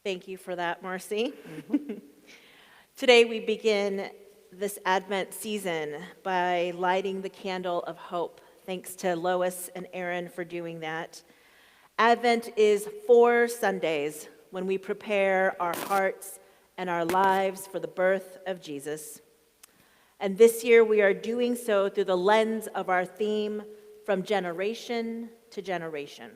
Thank you for that, Marcy. Today we begin this Advent season by lighting the candle of hope. Thanks to Lois and Aaron for doing that. Advent is 4 Sundays when we prepare our hearts and our lives for the birth of Jesus. And this year we are doing so through the lens of our theme, From Generation to Generation.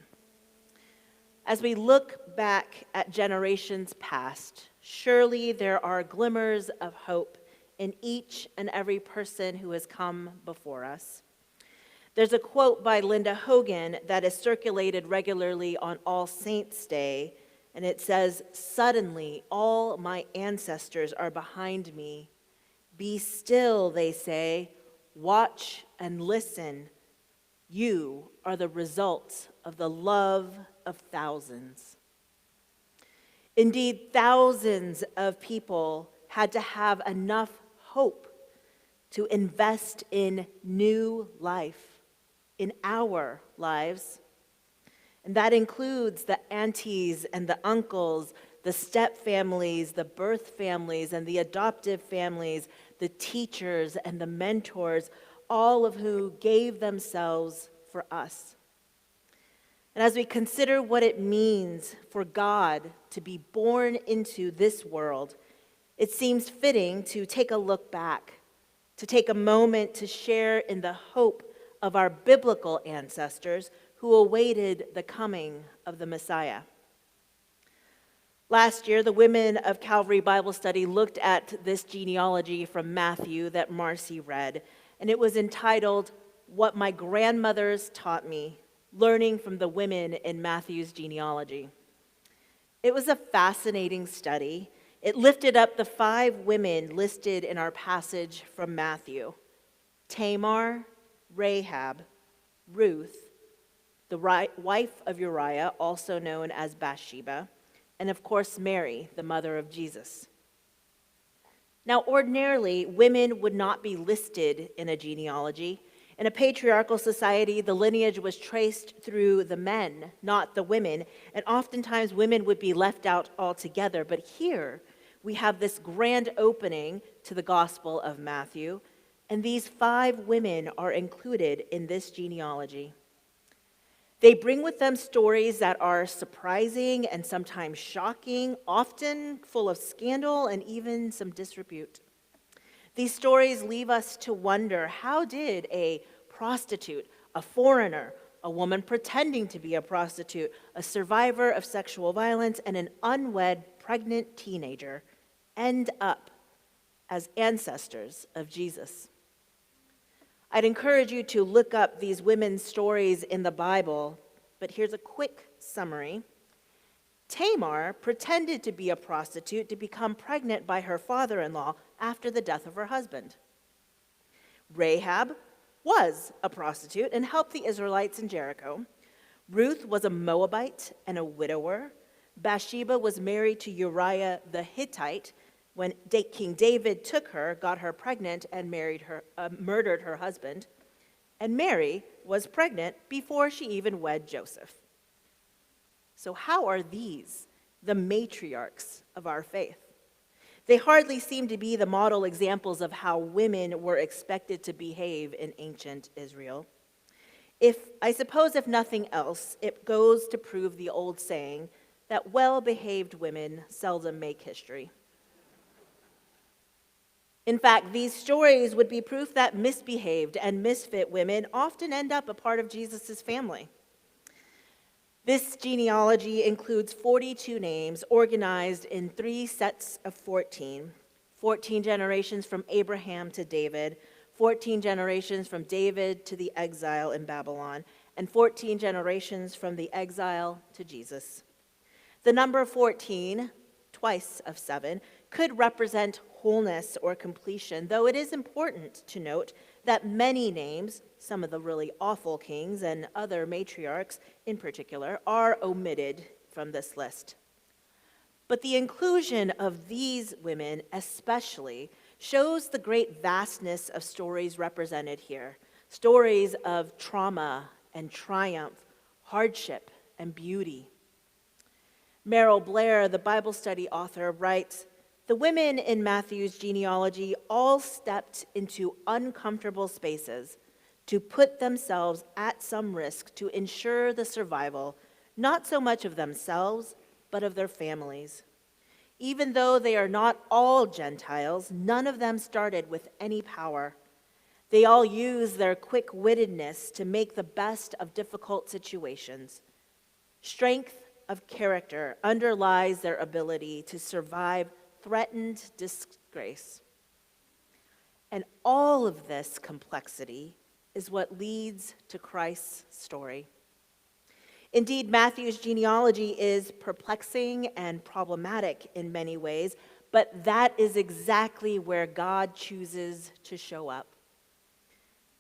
As we look back at generations past, surely there are glimmers of hope in each and every person who has come before us. There's a quote by Linda Hogan that is circulated regularly on All Saints' Day, and it says, "Suddenly all my ancestors are behind me. Be still," they say, "watch and listen. You are the result of the love of thousands." Indeed, thousands of people had to have enough hope to invest in new life, in our lives. And that includes the aunties and the uncles, the step families, the birth families, and the adoptive families, the teachers and the mentors, all of who gave themselves for us. And as we consider what it means for God to be born into this world, it seems fitting to take a look back, to take a moment to share in the hope of our biblical ancestors who awaited the coming of the Messiah. Last year, the women of Calvary Bible Study looked at this genealogy from Matthew that Marcy read, and it was entitled, "What My Grandmothers Taught Me, Learning from the Women in Matthew's Genealogy." It was a fascinating study. It lifted up the 5 women listed in our passage from Matthew: Tamar, Rahab, Ruth, the wife of Uriah, also known as Bathsheba, and of course Mary, the mother of Jesus. Now, ordinarily, women would not be listed in a genealogy. In a patriarchal society, the lineage was traced through the men, not the women, and oftentimes women would be left out altogether. But here, we have this grand opening to the Gospel of Matthew, and these 5 women are included in this genealogy. They bring with them stories that are surprising and sometimes shocking, often full of scandal and even some disrepute. These stories leave us to wonder, how did a prostitute, a foreigner, a woman pretending to be a prostitute, a survivor of sexual violence, and an unwed pregnant teenager end up as ancestors of Jesus? I'd encourage you to look up these women's stories in the Bible, but here's a quick summary. Tamar pretended to be a prostitute to become pregnant by her father-in-law after the death of her husband. Rahab was a prostitute and helped the Israelites in Jericho. Ruth was a Moabite and a widower. Bathsheba was married to Uriah the Hittite. When King David took her, got her pregnant, and murdered her husband. And Mary was pregnant before she even wed Joseph. So how are these the matriarchs of our faith? They hardly seem to be the model examples of how women were expected to behave in ancient Israel. I suppose if nothing else, it goes to prove the old saying that well-behaved women seldom make history. In fact, these stories would be proof that misbehaved and misfit women often end up a part of Jesus' family. This genealogy includes 42 names organized in 3 sets of 14. 14 generations from Abraham to David, 14 generations from David to the exile in Babylon, and 14 generations from the exile to Jesus. The number 14, twice of 7, could represent wholeness or completion, though it is important to note that many names, some of the really awful kings and other matriarchs in particular, are omitted from this list. But the inclusion of these women especially shows the great vastness of stories represented here, stories of trauma and triumph, hardship and beauty. Merrill Blair, the Bible study author, writes, "The women in Matthew's genealogy all stepped into uncomfortable spaces to put themselves at some risk to ensure the survival, not so much of themselves, but of their families. Even though they are not all Gentiles, none of them started with any power. They all use their quick-wittedness to make the best of difficult situations. Strength of character underlies their ability to survive threatened disgrace. And all of this complexity is what leads to Christ's story. Indeed, Matthew's genealogy is perplexing and problematic in many ways, but that is exactly where God chooses to show up.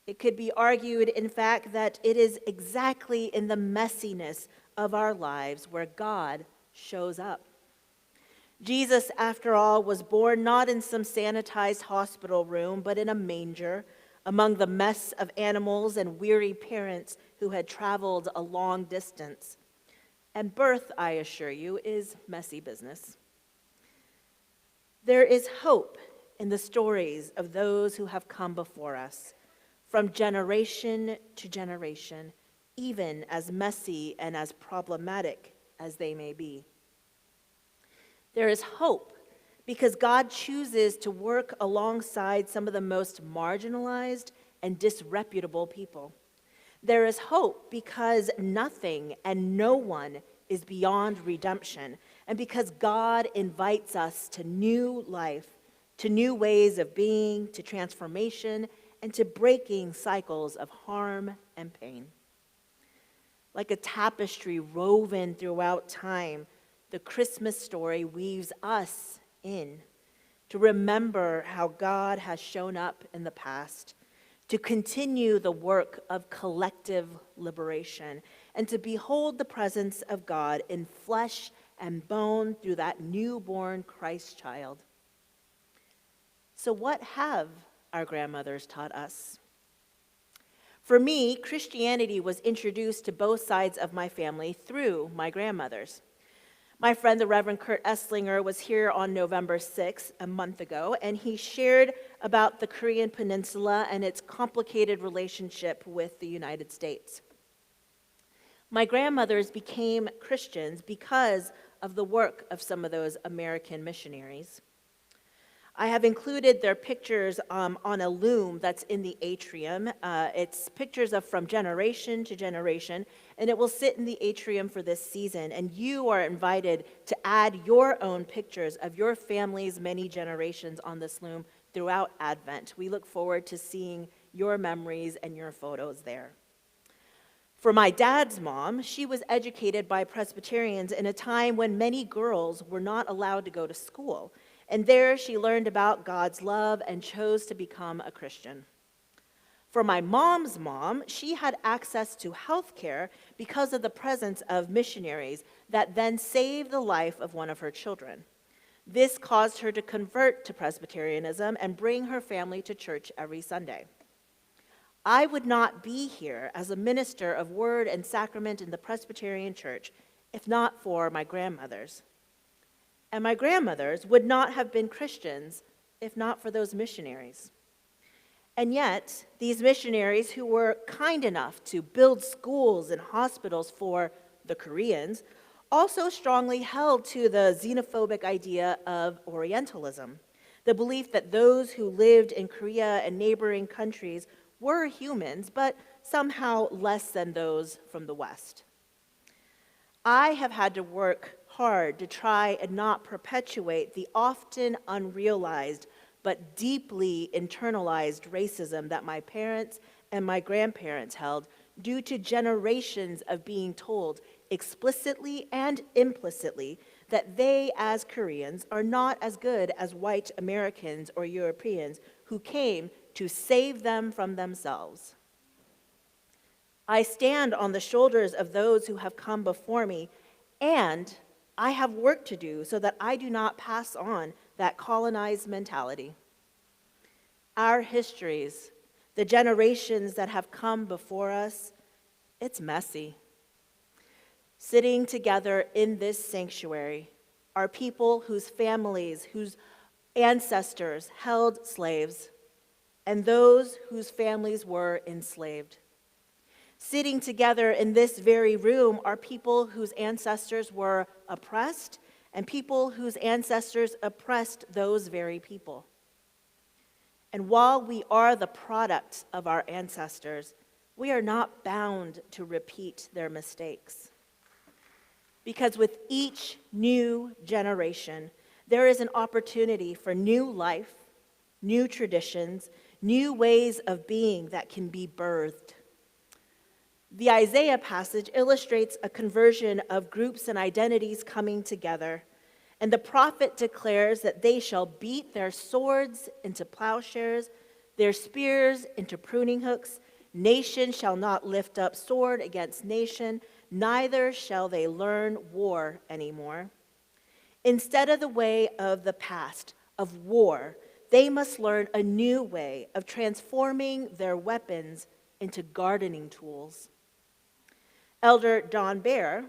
It could be argued, in fact, that it is exactly in the messiness of our lives where God shows up. Jesus, after all, was born not in some sanitized hospital room, but in a manger, among the mess of animals and weary parents who had traveled a long distance. And birth, I assure you, is messy business. There is hope in the stories of those who have come before us, from generation to generation, even as messy and as problematic as they may be. There is hope because God chooses to work alongside some of the most marginalized and disreputable people. There is hope because nothing and no one is beyond redemption, and because God invites us to new life, to new ways of being, to transformation, and to breaking cycles of harm and pain. Like a tapestry woven throughout time, the Christmas story weaves us in to remember how God has shown up in the past, to continue the work of collective liberation, and to behold the presence of God in flesh and bone through that newborn Christ child. So what have our grandmothers taught us? For me, Christianity was introduced to both sides of my family through my grandmothers. My friend, the Reverend Kurt Esslinger, was here on November 6th, a month ago, and he shared about the Korean Peninsula and its complicated relationship with the United States. My grandmothers became Christians because of the work of some of those American missionaries. I have included their pictures on a loom that's in the atrium. It's pictures of from generation to generation, and it will sit in the atrium for this season. And you are invited to add your own pictures of your family's many generations on this loom throughout Advent. We look forward to seeing your memories and your photos there. For my dad's mom, she was educated by Presbyterians in a time when many girls were not allowed to go to school. And there she learned about God's love and chose to become a Christian. For my mom's mom, she had access to health care because of the presence of missionaries that then saved the life of one of her children. This caused her to convert to Presbyterianism and bring her family to church every Sunday. I would not be here as a minister of word and sacrament in the Presbyterian Church if not for my grandmothers. And my grandmothers would not have been Christians if not for those missionaries. And yet, these missionaries who were kind enough to build schools and hospitals for the Koreans also strongly held to the xenophobic idea of Orientalism, the belief that those who lived in Korea and neighboring countries were humans, but somehow less than those from the West. I have had to work hard to try and not perpetuate the often unrealized but deeply internalized racism that my parents and my grandparents held due to generations of being told explicitly and implicitly that they, as Koreans, are not as good as white Americans or Europeans who came to save them from themselves. I stand on the shoulders of those who have come before me, and I have work to do so that I do not pass on that colonized mentality. Our histories, the generations that have come before us, it's messy. Sitting together in this sanctuary are people whose families, whose ancestors held slaves, and those whose families were enslaved. Sitting together in this very room are people whose ancestors were oppressed and people whose ancestors oppressed those very people. And while we are the product of our ancestors, we are not bound to repeat their mistakes. Because with each new generation, there is an opportunity for new life, new traditions, new ways of being that can be birthed. The Isaiah passage illustrates a conversion of groups and identities coming together, and the prophet declares that they shall beat their swords into plowshares, their spears into pruning hooks. Nation shall not lift up sword against nation, neither shall they learn war anymore. Instead of the way of the past, of war, they must learn a new way of transforming their weapons into gardening tools. Elder Don Bear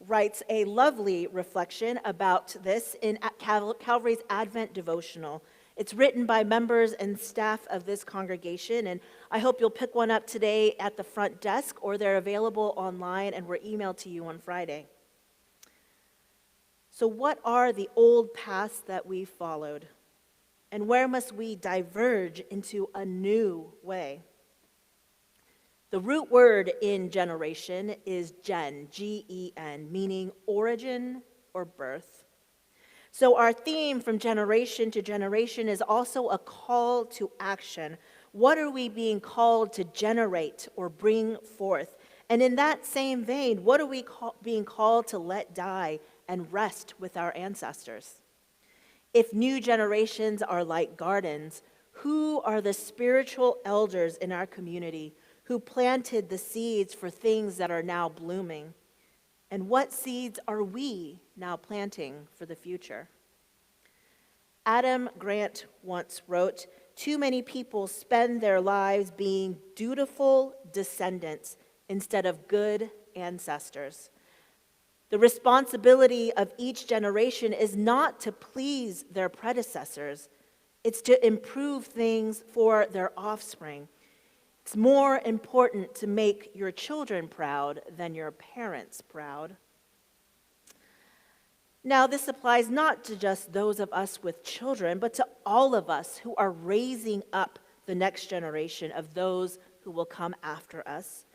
writes a lovely reflection about this in Calvary's Advent devotional. It's written by members and staff of this congregation, and I hope you'll pick one up today at the front desk, or they're available online and were emailed to you on Friday. So what are the old paths that we followed? And where must we diverge into a new way? The root word in generation is gen, G-E-N, meaning origin or birth. So our theme from generation to generation is also a call to action. What are we being called to generate or bring forth? And in that same vein, what are we being called to let die and rest with our ancestors? If new generations are like gardens, who are the spiritual elders in our community who planted the seeds for things that are now blooming? And what seeds are we now planting for the future? Adam Grant once wrote, "Too many people spend their lives being dutiful descendants instead of good ancestors." The responsibility of each generation is not to please their predecessors. It's to improve things for their offspring. It's more important to make your children proud than your parents proud. Now, this applies not to just those of us with children, but to all of us who are raising up the next generation of those who will come after us.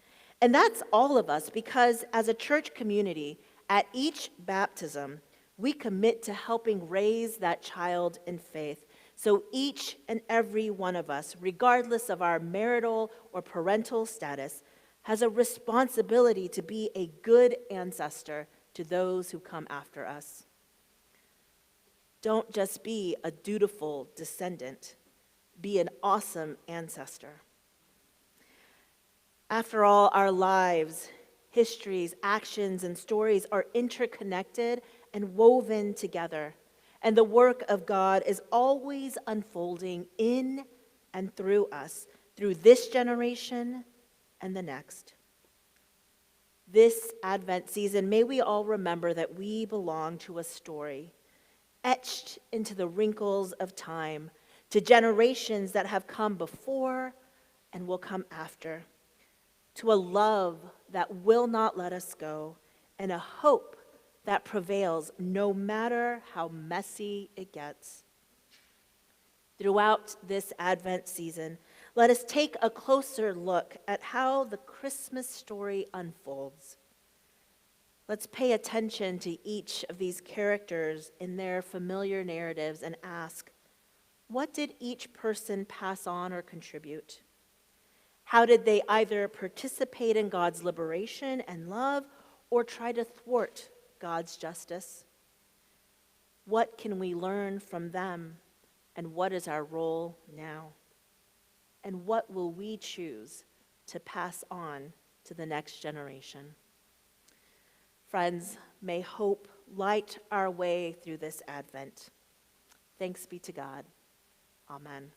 And that's all of us, because as a church community, at each baptism, we commit to helping raise that child in faith. So each and every one of us, regardless of our marital or parental status, has a responsibility to be a good ancestor to those who come after us. Don't just be a dutiful descendant. Be an awesome ancestor. After all, our lives, histories, actions, and stories are interconnected and woven together. And the work of God is always unfolding in and through us, through this generation and the next. This Advent season, may we all remember that we belong to a story etched into the wrinkles of time, to generations that have come before and will come after, to a love that will not let us go, and a hope that prevails no matter how messy it gets. Throughout this Advent season, let us take a closer look at how the Christmas story unfolds. Let's pay attention to each of these characters in their familiar narratives and ask, what did each person pass on or contribute? How did they either participate in God's liberation and love or try to thwart God's justice? What can we learn from them, and what is our role now? And what will we choose to pass on to the next generation? Friends, may hope light our way through this Advent. Thanks be to God. Amen.